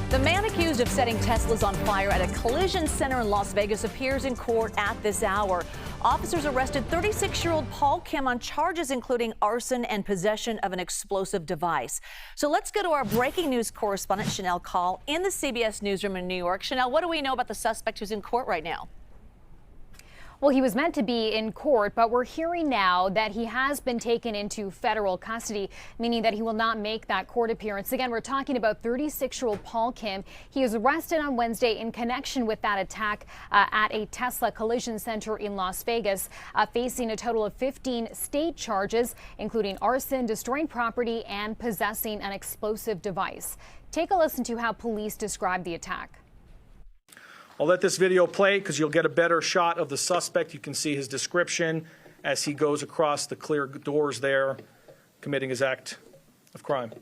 The man accused of setting Teslas on fire at a collision center in Las Vegas appears in court at this hour. Officers arrested 36-year-old Paul Kim on charges including arson and possession of an explosive device. So let's go to our breaking news correspondent, Shanelle Kaul, in the CBS newsroom in New York. Shanelle, what do we know about the suspect who's in court right now? Well, he was meant to be in court, but we're hearing now that he has been taken into federal custody, meaning that he will not make that court appearance. Again, we're talking about 36-year-old Paul Kim. He was arrested on Wednesday in connection with that attack at a Tesla collision center in Las Vegas, facing a total of 15 state charges, including arson, destroying property, and possessing an explosive device. Take a listen to how police describe the attack. I'll let this video play because you'll get a better shot of the suspect. You can see his description as he goes across the clear doors there, committing his act of crime.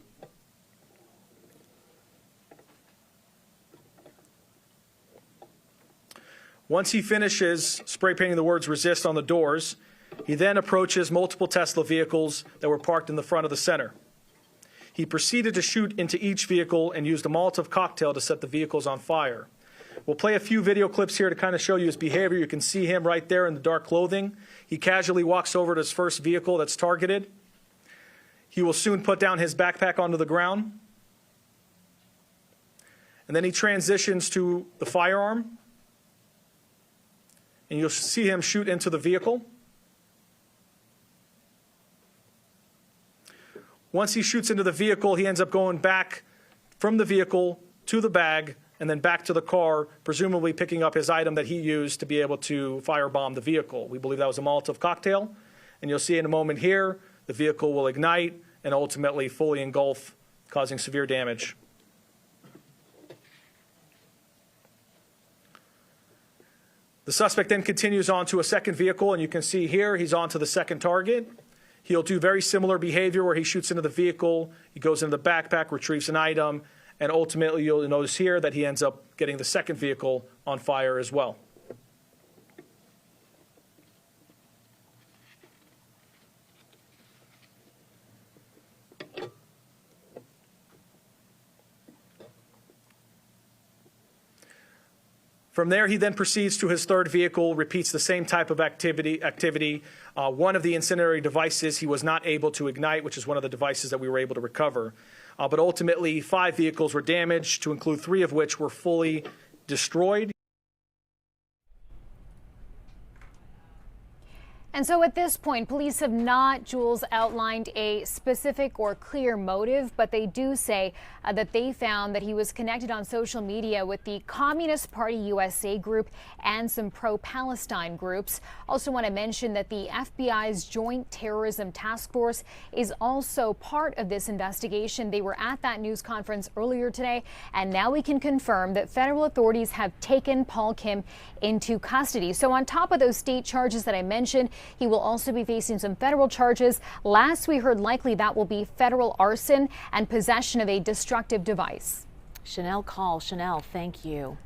Once he finishes spray painting the words "resist" on the doors, he then approaches multiple Tesla vehicles that were parked in the front of the center. He proceeded to shoot into each vehicle and used a Molotov cocktail to set the vehicles on fire. We'll play a few video clips here to kind of show you his behavior. You can see him right there in the dark clothing. He casually walks over to his first vehicle that's targeted. He will soon put down his backpack onto the ground. And then he transitions to the firearm. And you'll see him shoot into the vehicle. Once he shoots into the vehicle, he ends up going back from the vehicle to the bag and then back to the car, presumably picking up his item that he used to be able to firebomb the vehicle. We believe that was a Molotov cocktail. And you'll see in a moment here, the vehicle will ignite and ultimately fully engulf, causing severe damage. The suspect then continues on to a second vehicle, and you can see here he's on to the second target. He'll do very similar behavior where he shoots into the vehicle, he goes into the backpack, retrieves an item, and ultimately you'll notice here that he ends up getting the second vehicle on fire as well. From there, he then proceeds to his third vehicle, repeats the same type of activity. One of the incendiary devices he was not able to ignite, which is one of the devices that we were able to recover. But ultimately, 5 vehicles were damaged, to include 3 of which were fully destroyed. And so at this point, police have not, Jules, outlined a specific or clear motive, but they do say that they found that he was connected on social media with the Communist Party USA group and some pro-Palestine groups. Also want to mention that the FBI's Joint Terrorism Task Force is also part of this investigation. They were at that news conference earlier today, and now we can confirm that federal authorities have taken Paul Kim into custody. So on top of those state charges that I mentioned, he will also be facing some federal charges. Last we heard, likely that will be federal arson and possession of a destructive device. Shanelle Kaul. Shanelle, thank you.